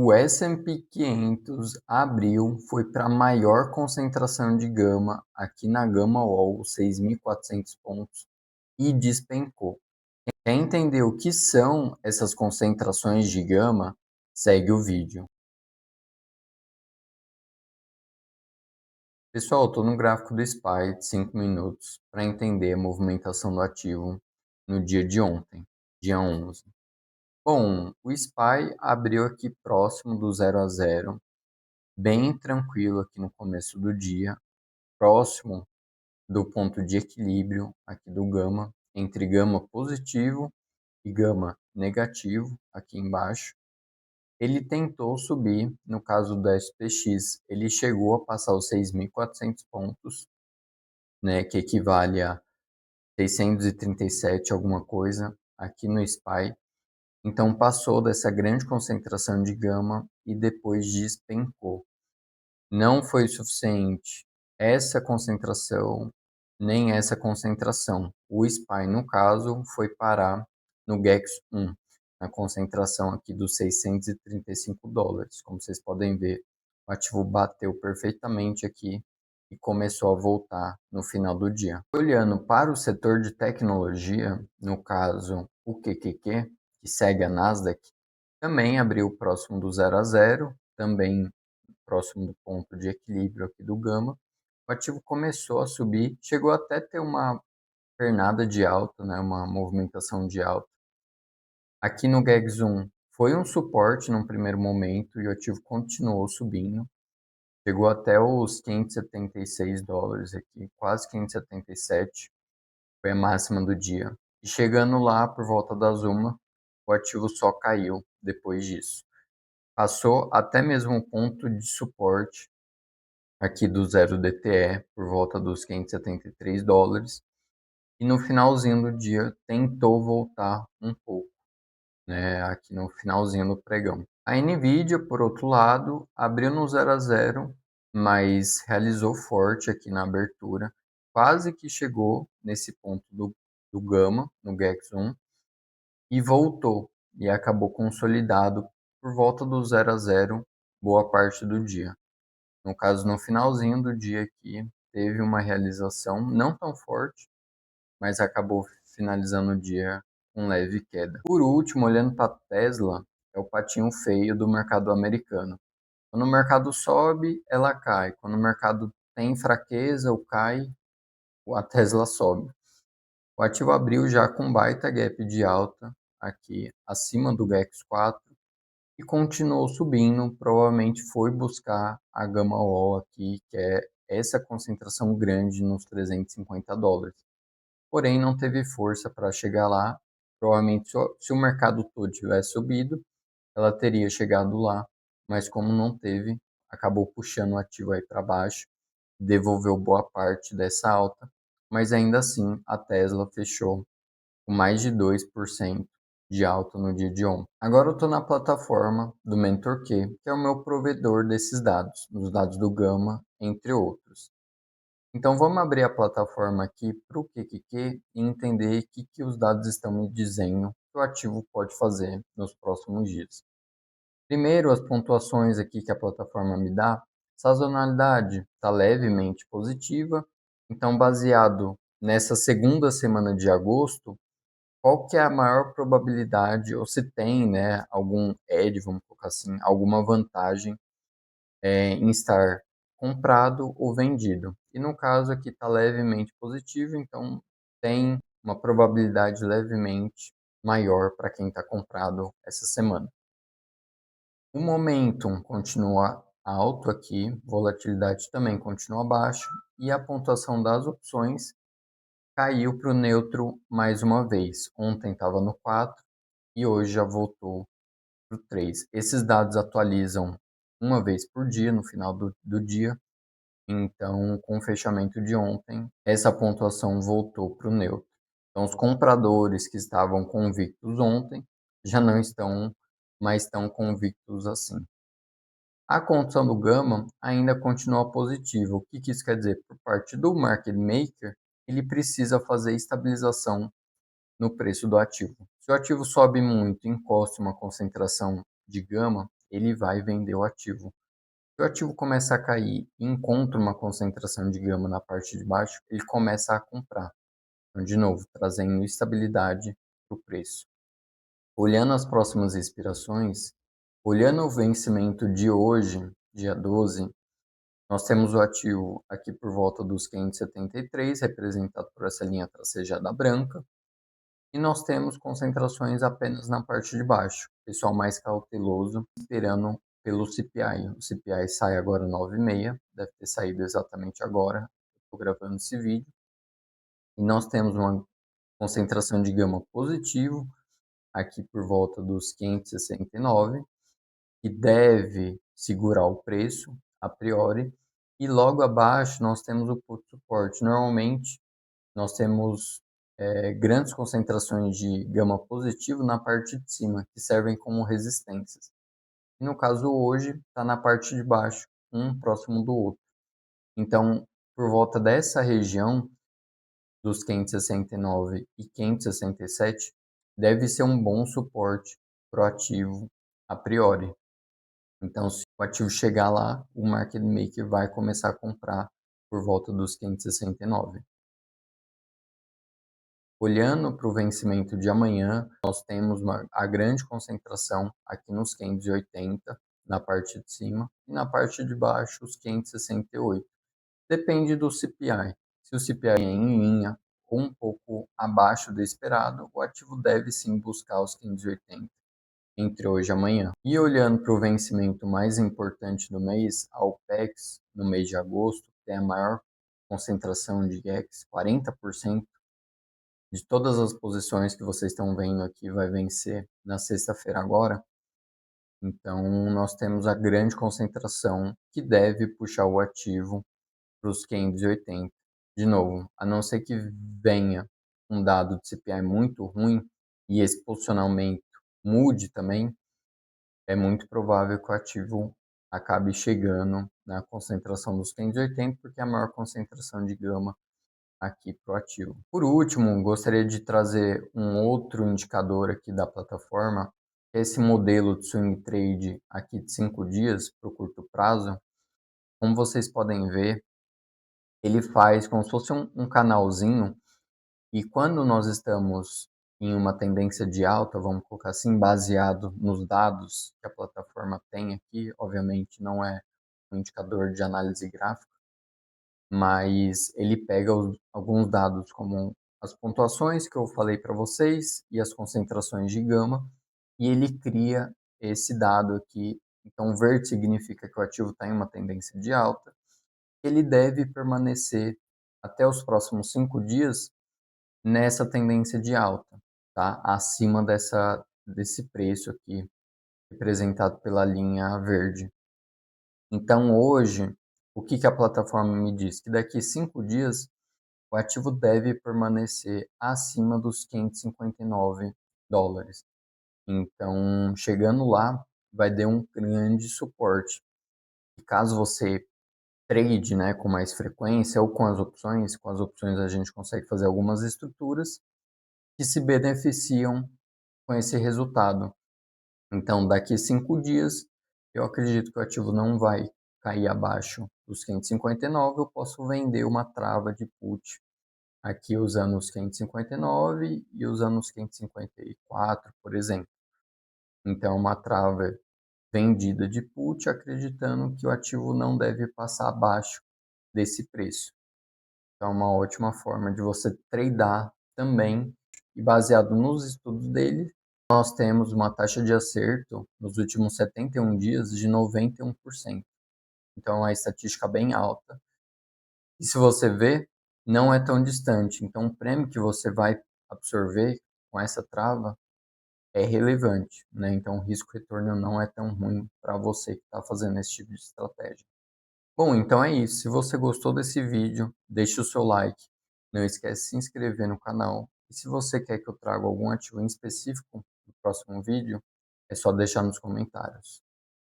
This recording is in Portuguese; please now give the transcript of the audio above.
O S&P 500 abriu, foi para a maior concentração de gama aqui na gama All, 6.400 pontos, e despencou. Quer entender o que são essas concentrações de gama? Segue o vídeo. Pessoal, estou no gráfico do SPY de 5 minutos para entender a movimentação do ativo no dia de ontem, dia 11. Bom, o SPY abriu aqui próximo do 0 a 0, bem tranquilo aqui no começo do dia, próximo do ponto de equilíbrio aqui do gama, entre gama positivo e gama negativo aqui embaixo. Ele tentou subir, no caso do SPX, ele chegou a passar os 6.400 pontos, né, que equivale a 637 alguma coisa aqui no SPY. Então passou dessa grande concentração de gama e depois despencou. Não foi suficiente essa concentração, nem essa concentração. O SPY, no caso, foi parar no GEX1, na concentração aqui dos $635. Como vocês podem ver, o ativo bateu perfeitamente aqui e começou a voltar no final do dia. Olhando para o setor de tecnologia, no caso o QQQ, que segue a Nasdaq, também abriu próximo do 0 a 0, também próximo do ponto de equilíbrio aqui do gama. O ativo começou a subir, chegou até ter uma pernada de alta, né, uma movimentação de alta. Aqui no GEG1 foi um suporte num primeiro momento e o ativo continuou subindo. Chegou até os $576 aqui, quase 577, foi a máxima do dia. E chegando lá por volta das 1, o ativo só caiu depois disso. Passou até mesmo o ponto de suporte aqui do 0 DTE por volta dos $573 e no finalzinho do dia tentou voltar um pouco, né, aqui no finalzinho do pregão. A Nvidia, por outro lado, abriu no 0 a 0, mas realizou forte aqui na abertura, quase que chegou nesse ponto do gama, no GEX1, e voltou, e acabou consolidado por volta do 0 a 0 boa parte do dia. No caso, no finalzinho do dia aqui, teve uma realização não tão forte, mas acabou finalizando o dia com leve queda. Por último, olhando para a Tesla, é o patinho feio do mercado americano. Quando o mercado sobe, ela cai. Quando o mercado tem fraqueza ou cai, a Tesla sobe. O ativo abriu já com baita gap de alta aqui acima do GEX4 e continuou subindo, provavelmente foi buscar a gama all aqui, que é essa concentração grande nos $350. Porém, não teve força para chegar lá. Provavelmente, se o mercado todo tivesse subido, ela teria chegado lá, mas como não teve, acabou puxando o ativo aí para baixo, devolveu boa parte dessa alta, mas ainda assim a Tesla fechou com mais de 2% de alta no dia de ontem. Agora eu estou na plataforma do MentorQ, que é o meu provedor desses dados, dos dados do Gama, entre outros. Então vamos abrir a plataforma aqui para o QQQ e entender o que os dados estão me dizendo que o ativo pode fazer nos próximos dias. Primeiro, as pontuações aqui que a plataforma me dá, sazonalidade está levemente positiva, então baseado nessa segunda semana de agosto, qual que é a maior probabilidade, ou se tem, né, algum edge, vamos colocar assim, alguma vantagem em estar comprado ou vendido. E no caso aqui está levemente positivo, então tem uma probabilidade levemente maior para quem está comprado essa semana. O momentum continua alto aqui, volatilidade também continua baixa e a pontuação das opções caiu para o neutro mais uma vez. Ontem estava no 4 e hoje já voltou para o 3. Esses dados atualizam uma vez por dia, no final do dia. Então, com o fechamento de ontem, essa pontuação voltou para o neutro. Então, os compradores que estavam convictos ontem já não estão mais tão convictos assim. A condição do Gama ainda continua positiva. O que isso quer dizer? Por parte do market maker, ele precisa fazer estabilização no preço do ativo. Se o ativo sobe muito, encosta uma concentração de gama, ele vai vender o ativo. Se o ativo começa a cair e encontra uma concentração de gama na parte de baixo, ele começa a comprar. Então, de novo, trazendo estabilidade para o preço. Olhando as próximas expirações, olhando o vencimento de hoje, dia 12, nós temos o ativo aqui por volta dos 573, representado por essa linha tracejada branca, e nós temos concentrações apenas na parte de baixo. Pessoal mais cauteloso, esperando pelo CPI. O CPI sai agora 9,6, deve ter saído exatamente agora, estou gravando esse vídeo. E nós temos uma concentração de gama positivo, aqui por volta dos 569, que deve segurar o preço a priori, e logo abaixo nós temos o ponto de suporte. Normalmente nós temos grandes concentrações de gama positivo na parte de cima, que servem como resistências. E no caso hoje está na parte de baixo, um próximo do outro. Então, por volta dessa região, dos 569 e 567, deve ser um bom suporte para o ativo a priori. Então, se o ativo chegar lá, o market maker vai começar a comprar por volta dos 569. Olhando para o vencimento de amanhã, nós temos a grande concentração aqui nos 580, na parte de cima, e na parte de baixo, os 568. Depende do CPI. Se o CPI é em linha ou um pouco abaixo do esperado, o ativo deve sim buscar os 580 entre hoje e amanhã. E olhando para o vencimento mais importante do mês, a OPEX, no mês de agosto, tem a maior concentração de GEX, 40% de todas as posições que vocês estão vendo aqui vai vencer na sexta-feira agora. Então, nós temos a grande concentração que deve puxar o ativo para os 580. De novo, a não ser que venha um dado de CPI muito ruim e esse posicionamento mude também, é muito provável que o ativo acabe chegando na concentração dos 580, porque é a maior concentração de gama aqui para o ativo. Por último, gostaria de trazer um outro indicador aqui da plataforma, que é esse modelo de swing trade aqui de 5 dias para o curto prazo. Como vocês podem ver, ele faz como se fosse um canalzinho, e quando nós estamos em uma tendência de alta, vamos colocar assim, baseado nos dados que a plataforma tem aqui, obviamente não é um indicador de análise gráfica, mas ele pega alguns dados como as pontuações que eu falei para vocês e as concentrações de gama, e ele cria esse dado aqui. Então, verde significa que o ativo está em uma tendência de alta, ele deve permanecer até os próximos 5 dias nessa tendência de alta, tá? Acima desse preço aqui, representado pela linha verde. Então, hoje, o que a plataforma me diz? Que daqui 5 dias, o ativo deve permanecer acima dos 559 dólares. Então, chegando lá, vai dar um grande suporte. E caso você trade, né, com mais frequência ou com as opções a gente consegue fazer algumas estruturas que se beneficiam com esse resultado. Então, daqui 5 dias, eu acredito que o ativo não vai cair abaixo dos 559, eu posso vender uma trava de put aqui usando os 559 e usando os 554, por exemplo. Então, uma trava vendida de put, acreditando que o ativo não deve passar abaixo desse preço. Então, é uma ótima forma de você tradear também, e baseado nos estudos dele, nós temos uma taxa de acerto nos últimos 71 dias de 91%. Então, é uma estatística bem alta. E se você vê, não é tão distante. Então, o prêmio que você vai absorver com essa trava é relevante, né? Então, o risco-retorno não é tão ruim para você que está fazendo esse tipo de estratégia. Bom, então é isso. Se você gostou desse vídeo, deixe o seu like. Não esquece de se inscrever no canal. E se você quer que eu traga algum ativo em específico no próximo vídeo, é só deixar nos comentários.